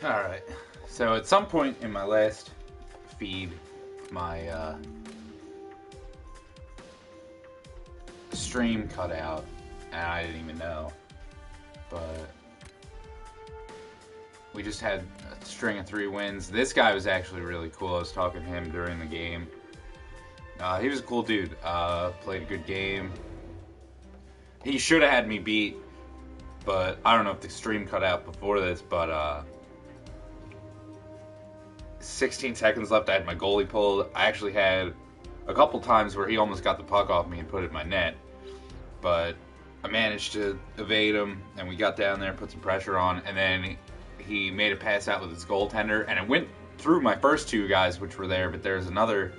Alright, so at some point in my last feed, my stream cut out, and I didn't even know, but we just had a string of 3 wins. This guy was actually really cool. I was talking to him during the game. He was a cool dude, played a good game. He should have had me beat, but I don't know if the stream cut out before this, but 16 seconds left, I had my goalie pulled. I actually had a couple times where he almost got the puck off me and put it in my net, but I managed to evade him, and we got down there, put some pressure on, and then he made a pass out with his goaltender, and it went through my first 2 guys which were there, but there's another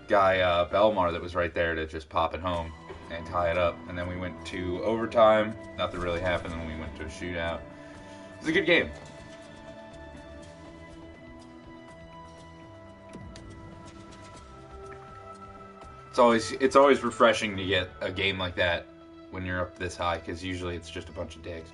guy, Belmar, that was right there to just pop it home and tie it up. And then we went to overtime, nothing really happened, and we went to a shootout. It was a good game. It's always refreshing to get a game like that when you're up this high, because usually it's just a bunch of dicks.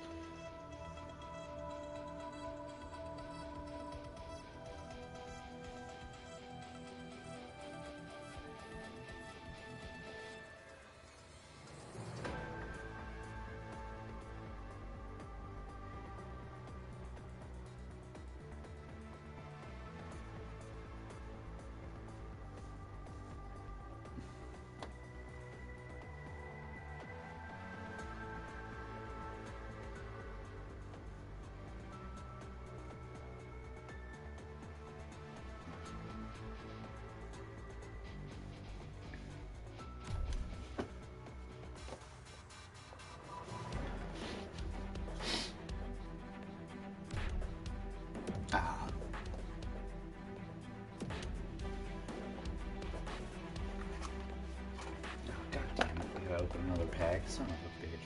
Open another pack, son of a bitch.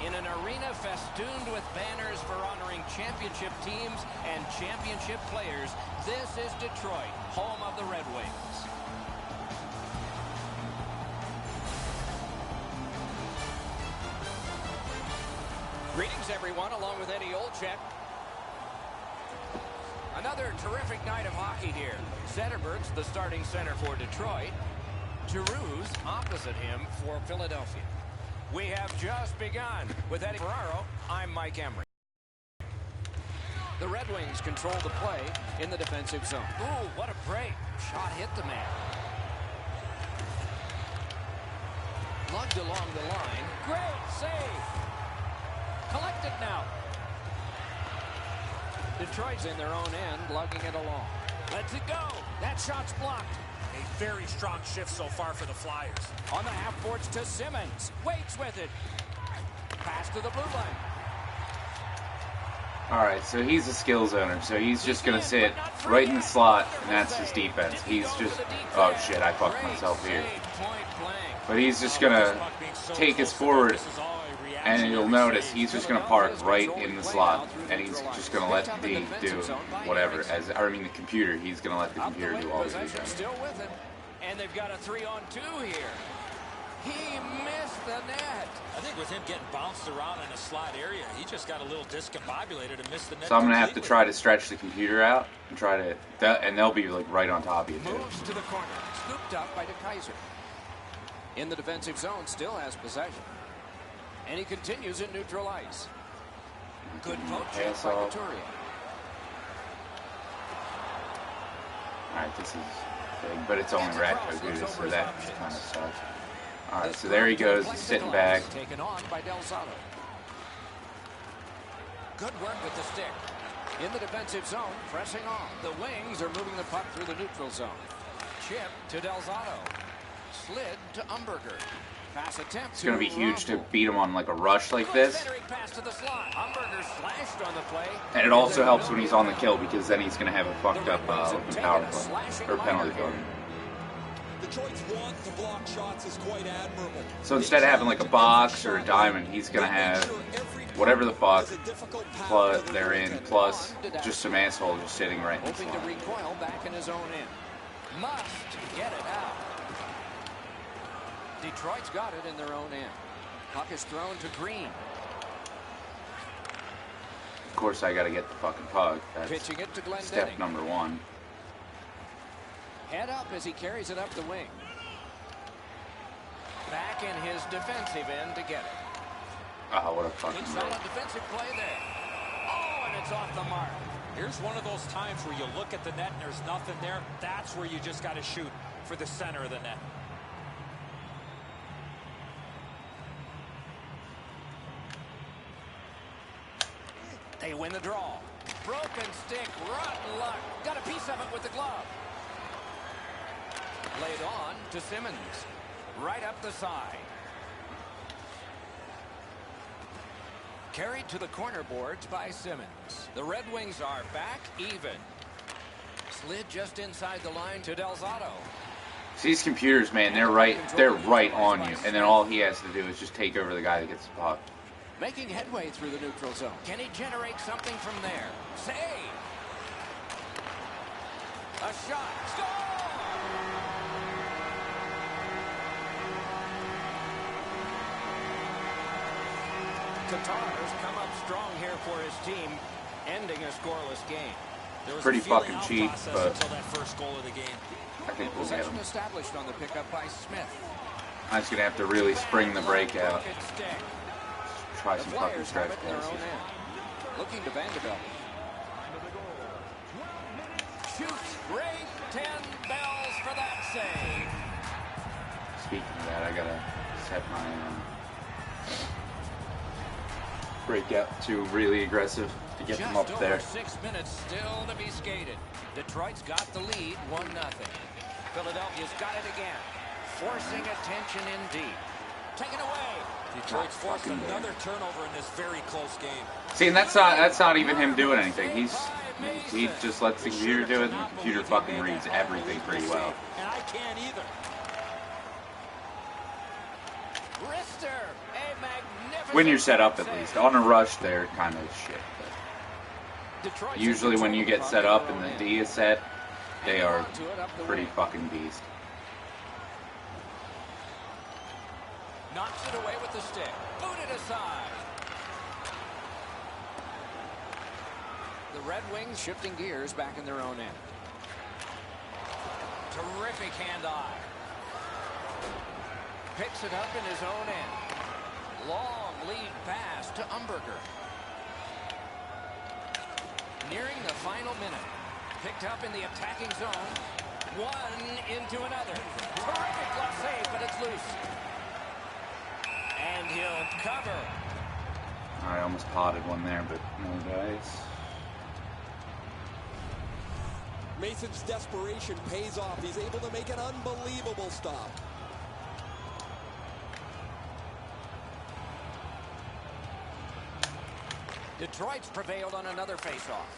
In an arena festooned with banners for honoring championship teams and championship players, this is Detroit, home of the Red Wings. Greetings, everyone, along with Eddie Olczyk. Another terrific night of hockey here. Zetterberg's the starting center for Detroit. Giroux's opposite him for Philadelphia. We have just begun. With Eddie Ferraro, I'm Mike Emery. The Red Wings control the play in the defensive zone. Ooh, what a break. Shot hit the man. Lugged along the line. Great save. Collected now. Detroit's in their own end, lugging it along. Lets it go. That shot's blocked. A very strong shift so far for the Flyers. On the half boards to Simmons. Waits with it. Pass to the blue line. Alright, so he's a skills owner, so he's just going to sit right in the slot, and that's his defense. He's just... Oh shit, I fucked myself here. But he's just going to take us forward, and you'll notice he's just going to park right in the slot, and he's just going to let D do whatever. The computer, he's going to let the computer do all the defense. Still with it, and they've got a 3-on-2 here. He missed the net. I think with him getting bounced around in a slot area, he just got a little discombobulated and missed the net. So I'm going to have to try to stretch the computer out and try to... And they'll be like right on top of you, too. Moves to the corner. Scooped up by DeKaiser. In the defensive zone, still has possession. And he continues in neutral ice. Good poaching by Couturier. Alright, this is thing, but it's only Ratko Gouda, so that kind of sucks. Alright, so there he goes, he's sitting back. Taken on by Del Zotto. Good work with the stick. In the defensive zone, pressing on. The wings are moving the puck through the neutral zone. Chip to Del Zotto. Slid to Umberger. Pass attempt. It's going to be huge to beat him on like a rush like this. And it also helps when he's on the kill, because then he's going to have a fucked up power play or penalty kill. Detroit's want to block shots is quite admirable. So instead of having like a box or a diamond, he's going to have whatever the fuck plus they're in, plus just some asshole just sitting right in the hoping to recoil back in his own end. Must get it out. Detroit's got it in their own end. Puck is thrown to Green. Of course, I got to get the fucking puck. That's pitching it to Glenn step Denning. number one. Head up as he carries it up the wing. Back in his defensive end to get it. Oh, what a fucking solid defensive play there. Oh, and it's off the mark. Here's one of those times where you look at the net and there's nothing there. That's where you just got to shoot for the center of the net. They win the draw. Broken stick, rotten luck. Got a piece of it with the glove. Laid on to Simmons. Right up the side. Carried to the corner boards by Simmons. The Red Wings are back even. Slid just inside the line to Del Zotto. See, these computers, man, they're right on you, and then all he has to do is just take over the guy that gets the puck. Making headway through the neutral zone. Can he generate something from there? Save! A shot. Score! Tatar's come up strong here for his team, ending a scoreless game. Pretty fucking cheap, but until that first goal of the game. I think we'll get him. Established on the pickup by Smith. I'm just gonna have to really spring the breakout. Try some fucking stretch passes. Looking to Vanderbilt. Shoots great. 10 bells for that save. Speaking of that, I gotta set my breakout to really aggressive to get them up there. 6 minutes still to be skated. Detroit's got the lead, 1-0. Philadelphia's got it again, forcing attention indeed. Taken away. Detroit's forced another turnover in this very close game. See, and that's not even him doing anything. He just lets the computer do it, and the computer fucking reads everything pretty well. And I can't either. Rister, a magnificent When you're set up, at least. On a rush, they're kind of shit. But usually when you get set up and the D is set, they are pretty fucking beast. Knocks it away with the stick. Booted aside. The Red Wings shifting gears back in their own end. Terrific hand-eye. Picks it up in his own end. Long lead pass to Umberger. Nearing the final minute. Picked up in the attacking zone. One into another. Terrific glove save, but it's loose. And he'll cover. I almost potted one there, but no dice. Mason's desperation pays off. He's able to make an unbelievable stop. Detroit's prevailed on another faceoff.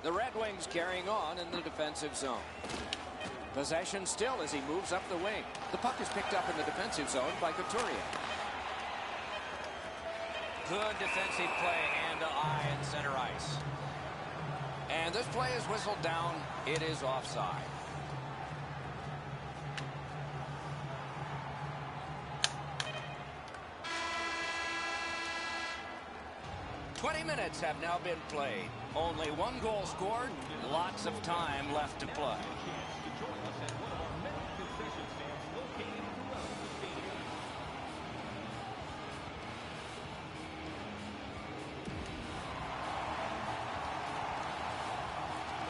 The Red Wings carrying on in the defensive zone. Possession still as he moves up the wing. The puck is picked up in the defensive zone by Couturier. Good defensive play, hand to eye in center ice. And this play is whistled down. It is offside. Minutes have now been played. Only one goal scored. Lots of time left to play.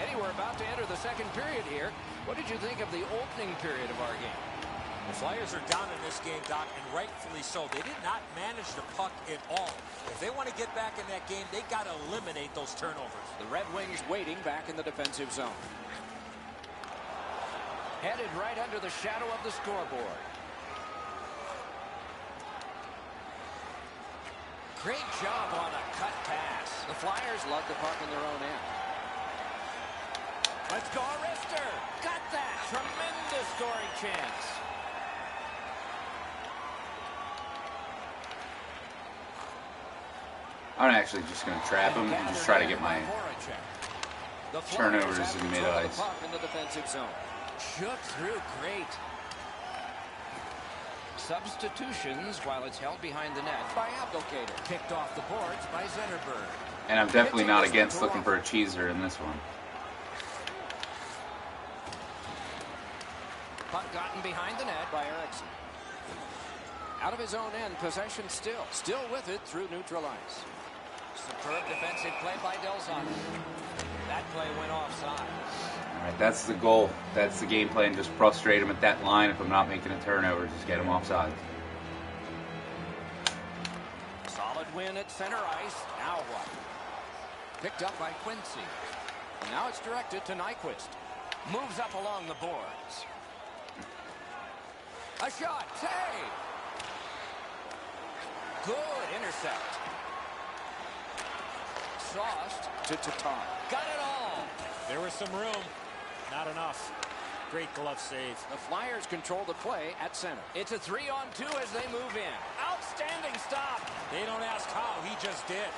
Eddie, we're about to enter the second period here. What did you think of the opening period of our game? The Flyers are down in this game, Doc, and rightfully so. They did not manage the puck at all. If they want to get back in that game, they got to eliminate those turnovers. The Red Wings waiting back in the defensive zone. Headed right under the shadow of the scoreboard. Great job on a cut pass. The Flyers lug the puck in their own end. Let's go, Rister. Got that. Tremendous scoring chance. I'm actually just going to trap him and just try to get my turnovers in mid-ice. In the defensive zone. Shook through great. Substitutions while it's held behind the net by Abdelkader. Picked off the boards by Zetterberg. And I'm definitely not against looking for a cheeser in this one. Puck gotten behind the net by Eriksson. Out of his own end, possession still. Still with it through neutral ice. Superb defensive play by Delzano. That play went offside. All right, that's the goal. That's the game plan. Just frustrate him at that line. If I'm not making a turnover, just get him offside. Solid win at center ice. Now what? Picked up by Quincy. And now it's directed to Nyquist. Moves up along the boards. A shot. Save. Good intercept. Sauced to Tatar. Got it all. There was some room. Not enough. Great glove save. The Flyers control the play at center. It's a 3-on-2 as they move in. Outstanding stop. They don't ask how. He just did.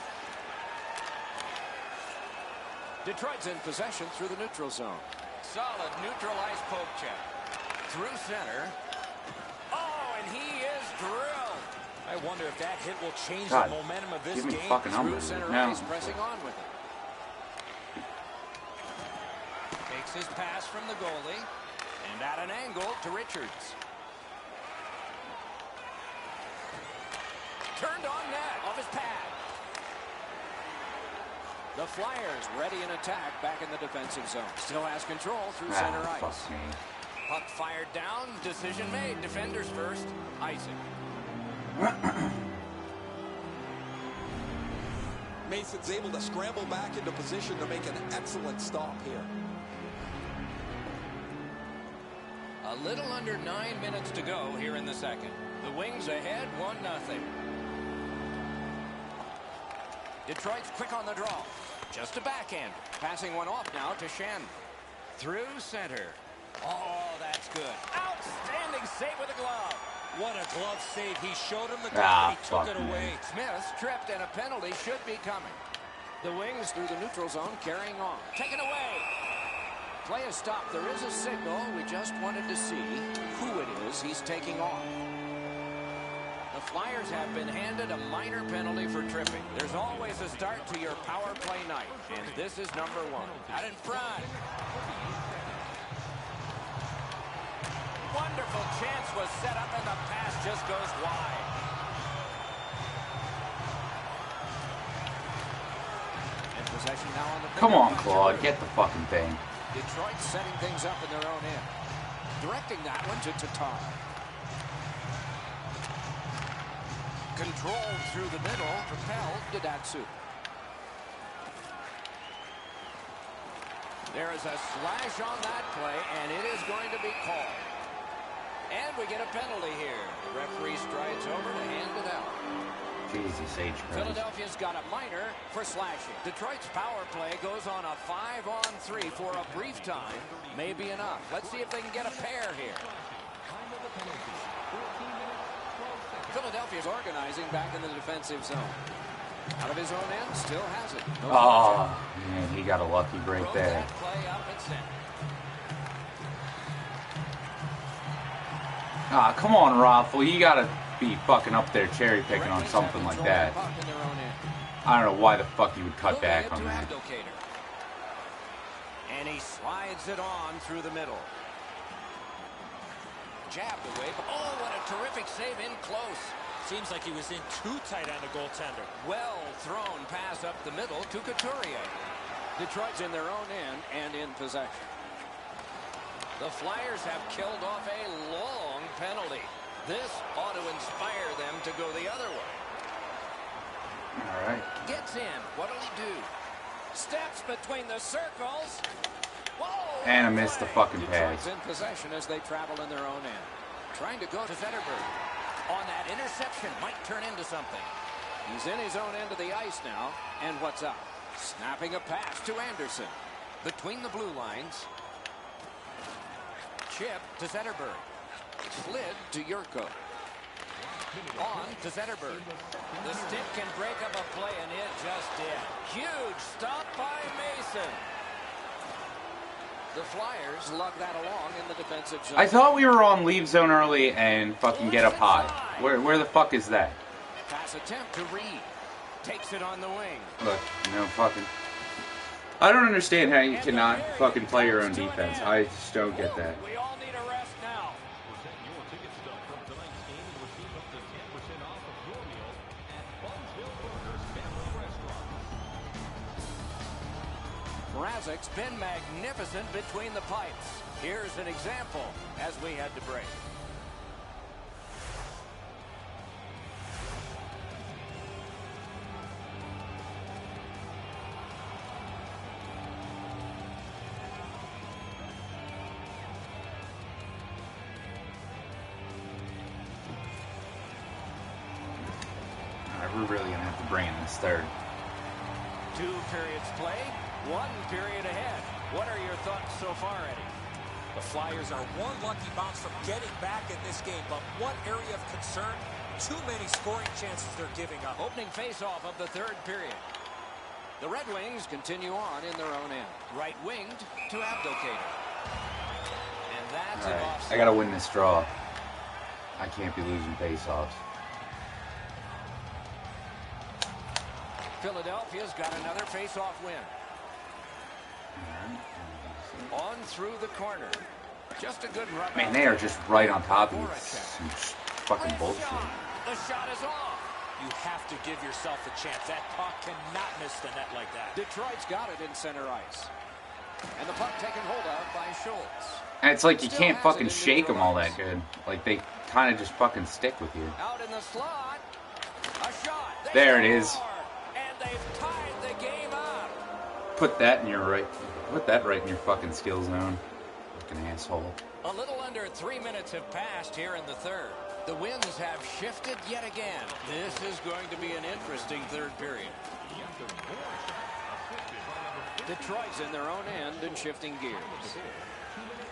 Detroit's in possession through the neutral zone. Solid neutral ice poke check. Through center. Oh, and he is drilled. I wonder if that hit will change God, the momentum of this give me game. fucking Through numbers. center No. ice, pressing on with it. Takes his pass from the goalie. And at an angle to Richards. Turned on net off his pad. The Flyers ready in attack back in the defensive zone. Still has control through center ice. Fuck me. Puck fired down. Decision made. Defenders first. Isaac. Mason's able to scramble back into position to make an excellent stop here. A little under 9 minutes to go here in the second. The Wings ahead 1-0. Detroit's quick on the draw. Just a backhand. Passing one off now to Shen. Through center. Oh, that's good. Outstanding save with a glove. What a glove save. He showed him the glove, he took it fuck, away. man. Smith tripped and a penalty should be coming. The Wings through the neutral zone carrying on. Taken away. Play is stopped. There is a signal. We just wanted to see who it is he's taking on. The Flyers have been handed a minor penalty for tripping. There's always a start to your power play night, and this is number one. Out in front. Wonderful chance was set up, and the pass just goes wide. And possession now on the... Come on, Claude. Get the fucking thing. Detroit setting things up in their own end. Directing that one to Tatar. Controlled through the middle. Propelled to Datsu. There is a slash on that play, and it is going to be called. And we get a penalty here. The referee strides over to hand it out. Jesus H. Christ. Philadelphia's got a minor for slashing. Detroit's power play goes on a 5-on-3 for a brief time. May be enough. Let's see if they can get a pair here. Philadelphia's organizing back in the defensive zone. Out of his own end, still has it. No Oh, man, he got a lucky break Broke there. that play up at center. Ah, come on, Raffle. You gotta be fucking up there cherry picking on Red Wings something have like control that. of the puck in their own end. I don't know why the fuck you would cut Moving back it on to that. Abdelkader. And he slides it on through the middle. Jabbed away. Oh, what a terrific save in close. Seems like he was in too tight on the goaltender. Well thrown pass up the middle to Couturier. Detroit's in their own end and in possession. The Flyers have killed off a long penalty. This ought to inspire them to go the other way. All right. Gets in. What'll he do? Steps between the circles. Whoa, And I missed the fucking pass. Detroit's in possession as they travel in their own end. Trying to go to Zetterberg. On that interception, might turn into something. He's in his own end of the ice now. And what's up? Snapping a pass to Anderson. Between the blue lines. Chip to Zetterberg. Slid to Yurko. On to Zetterberg. The stick can break up a play, and it just did. Huge stop by Mason. The Flyers lug that along in the defensive zone. I thought we were on leave zone early and fucking get up high. Where the fuck is that? Pass attempt to Reed. Takes it on the wing. Look, no fucking... I don't understand how you cannot fucking play your own defense. I just don't get that. We all need a rest now. Mrazek's been magnificent between the pipes. Here's an example as we had to break. We're really going to have to bring in this third. 2 periods played, 1 period ahead. What are your thoughts so far, Eddie? The Flyers are one lucky bounce from getting back in this game, but one area of concern, too many scoring chances they're giving up. Opening face-off of the 3rd period. The Red Wings continue on in their own end. Right-winged to Abdelkader. And that's an offside. I got to win this draw. I can't be losing face-offs. Philadelphia's got another face-off win. On through the corner. Just a good run. Man, they are just right on top of you. Some fucking bullshit. The shot is off. You have to give yourself a chance. That puck cannot miss the net like that. Detroit's got it in center ice. And the puck taken hold of by Schultz. And it's like you can't fucking shake them all that good. Like they kind of just fucking stick with you. Out in the slot. A shot. There it is. And they've tied the game up. Put that in your right. Put that right in your fucking skill zone. Fucking asshole. A little under 3 minutes have passed here in the 3rd. The winds have shifted yet again. This is going to be an interesting 3rd period. Detroit's in their own end and shifting gears.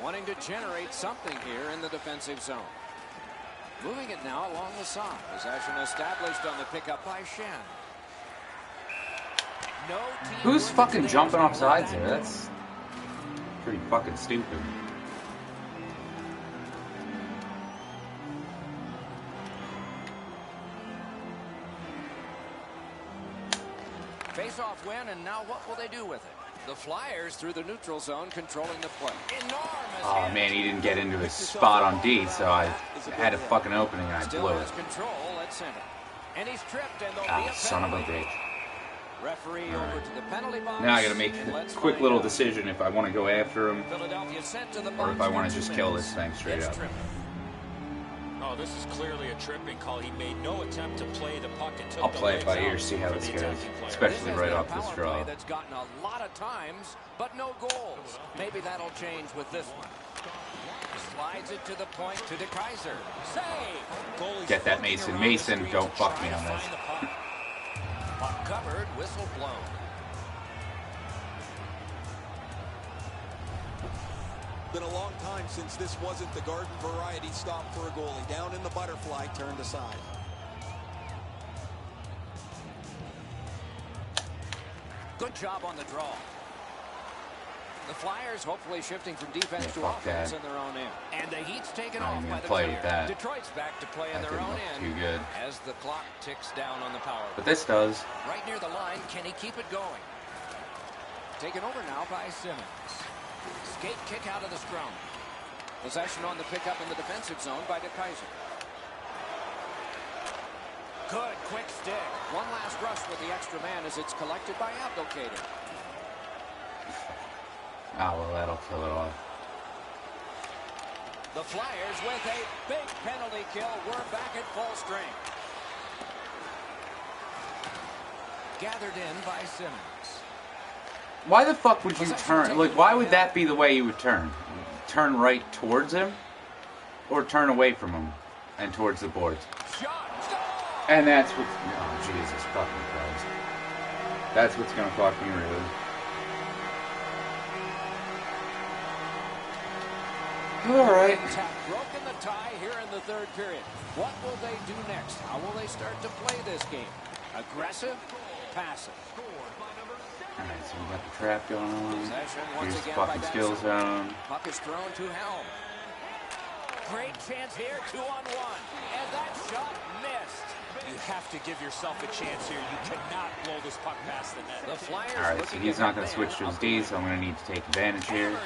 Wanting to generate something here in the defensive zone. Moving it now along the side. Possession established on the pickup by Shen. No team. Who's fucking jumping off sides there? That's pretty fucking stupid. Face-off win, and now what will they do with it? The Flyers through the neutral zone controlling the play. Enormous Oh hit. man, he didn't get into his spot on D, so I had a fucking opening and I Still blew has it. control at center. And he's tripped, and there'll be Ah, a son of a penalty. bitch. Referee over to the penalty box. Now I gotta make and a let's quick find little out. decision if I want to go after him Philadelphia sent to the or box if I want for to 2 just kill minutes. this thing straight It's up. tripping. Oh, this is clearly a tripping call. He made no attempt to play the puck and took I'll the play it by legs ear, out see how for this the goes, attacking player. especially This has right been a off this power draw. play that's gotten a lot of times, but no goals. Maybe that'll change with this one. Slides it to the point to DeKaiser. Save! Goalie's Get that, looking Mason. around the Mason, screen don't to fuck try me to on this. find the puck. Puck covered, whistle blown. Been a long time since this wasn't the garden variety stop for a goalie. Down in the butterfly, turned aside. Good job on the draw. The Flyers hopefully shifting from defense Yeah, to fuck offense that. in their own end. And the heat's taken Not off even by gonna the play player. with that. Detroit's back to play in That their didn't own look end too good. as the clock ticks down on the power. But this does. Right near the line, can he keep it going? Taken over now by Simmons. Skate kick out of the scrum. Possession on the pickup in the defensive zone by DeKaiser. Good quick stick. One last rush with the extra man as it's collected by Abdelkader. Oh, well, that'll kill it off. The Flyers with a big penalty kill. We're back at full strength. Gathered in by Simmons. Why the fuck would you turn? Like, why would that be the way you would turn? Turn right towards him? Or turn away from him and towards the boards? And that's what... Oh, Jesus fucking Christ. That's what's gonna fuck me, really. Alright. Broken the tie here in the third period. What will they do next? How will they start to play this game? Aggressive? Passive? Alright, so we got the trap going on. Here's the again fucking skill zone. Puck is thrown to Helm. Great chance here, 2-on-1. And that shot missed. You have to give yourself a chance here. You cannot blow this puck past the net. The Flyers. Alright, so he's not going to switch to his D, so I'm going to need to take advantage here.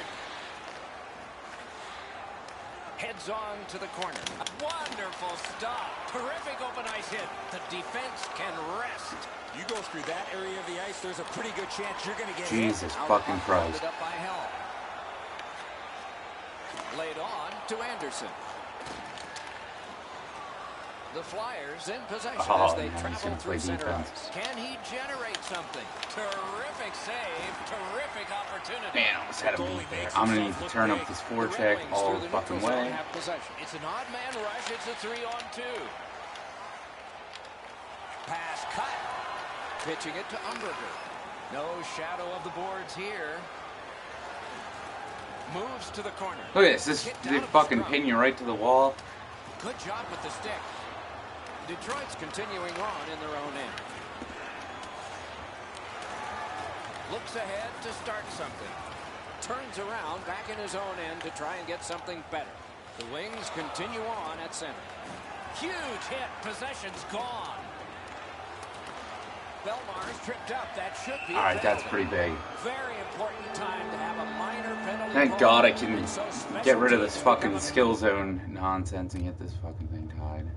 Heads on to the corner. Wonderful stop. Terrific open ice hit. The defense can rest. You go through that area of the ice, there's a pretty good chance you're going to get Jesus hit. fucking Christ. Up by Helm. Laid on to Anderson. The Flyers in possession as they travel through center ice. Can he generate something? Terrific save, terrific opportunity. Man, I almost had him there. I'm going to need to turn up this forecheck all the fucking way. It's an odd man rush. It's a 3-on-2. Pass cut. Pitching it to Umberger. No shadow of the boards here. Moves to the corner. Look at this. They fucking pin you right to the wall. Good job with the stick. Detroit's continuing on in their own end. Looks ahead to start something. Turns around back in his own end to try and get something better. The Wings continue on at center. Huge hit. Possession's gone. Belmar's tripped up. That should be. All right, that's pretty big. Very important time to have a minor penalty. Thank God I can get rid of this fucking skill zone nonsense and get this fucking thing tied.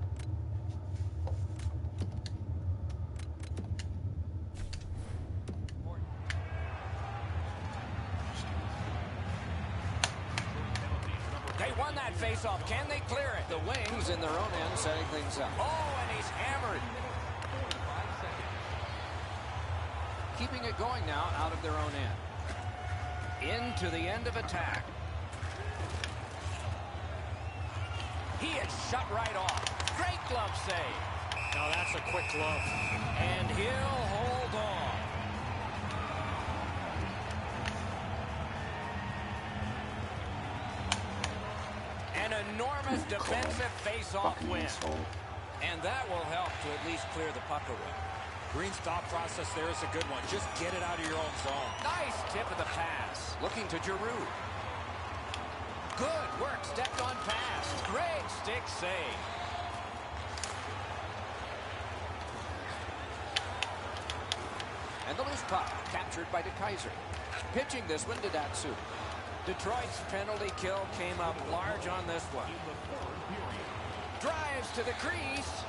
They won that face-off. Can they clear it? The Wings in their own end setting things up. Oh, and he's hammered. Keeping it going now out of their own end. Into the end of attack. He is shut right off. Great glove save. Now that's a quick glove. And he'll hold on. An enormous defensive face-off win. And that will help to at least clear the puck away. Green's thought process there is a good one. Just get it out of your own zone. Nice tip of the pass. Looking to Giroux. Good work. Stepped on pass. Great stick save. And the loose puck captured by DeKaiser. Pitching this one to Datsu. Detroit's penalty kill came up large on this one. Drives to the crease.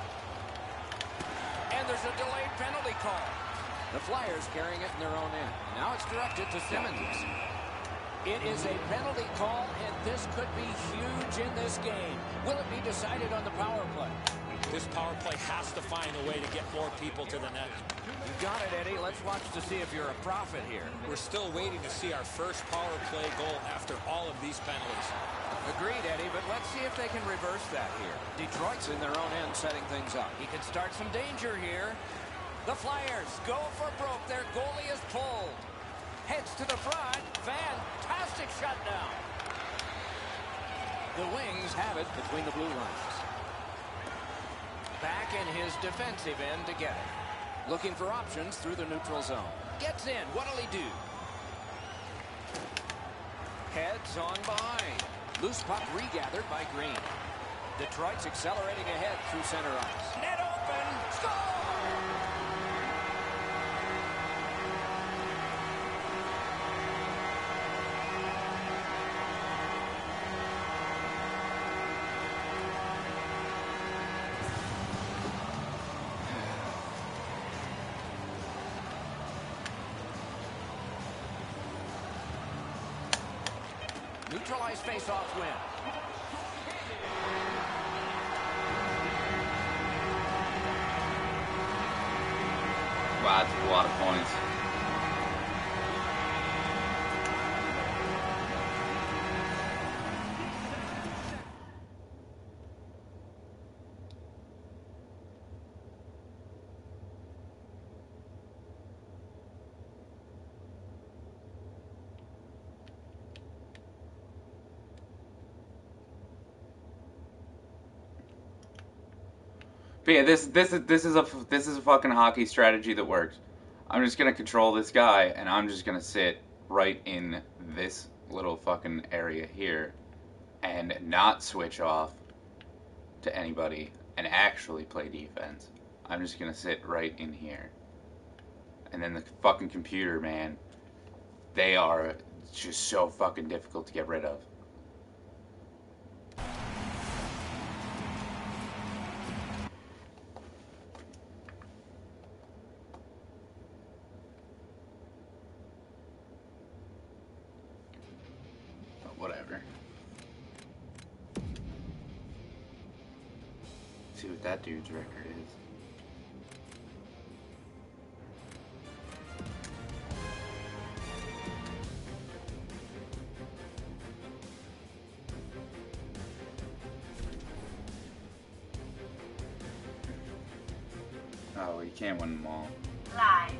And there's a delayed penalty call. The Flyers carrying it in their own end. Now it's directed to Simmons. It is a penalty call, and this could be huge in this game. Will it be decided on the power play? This power play has to find a way to get more people to the net. You got it, Eddie. Let's watch to see if you're a prophet here. We're still waiting to see our first power play goal after all of these penalties. Agreed, Eddie, but let's see if they can reverse that here. Detroit's in their own end setting things up. He could start some danger here. The Flyers go for broke. Their goalie is pulled. Heads to the front. Fantastic shutdown. The Wings have it between the blue lines. Back in his defensive end to get it. Looking for options through the neutral zone. Gets in. What'll he do? Heads on behind. Loose puck regathered by Green. Detroit's accelerating ahead through center ice. Net open. Score! Neutralize face-off win. Wow, that's a lot of points. But yeah, this is a fucking hockey strategy that works. I'm just gonna control this guy, and I'm just gonna sit right in this little fucking area here, and not switch off to anybody, and actually play defense. I'm just gonna sit right in here, and then the fucking computer, man, they are just so fucking difficult to get rid of. Whatever. See what that dude's record is. Oh, you can't win them all. Live.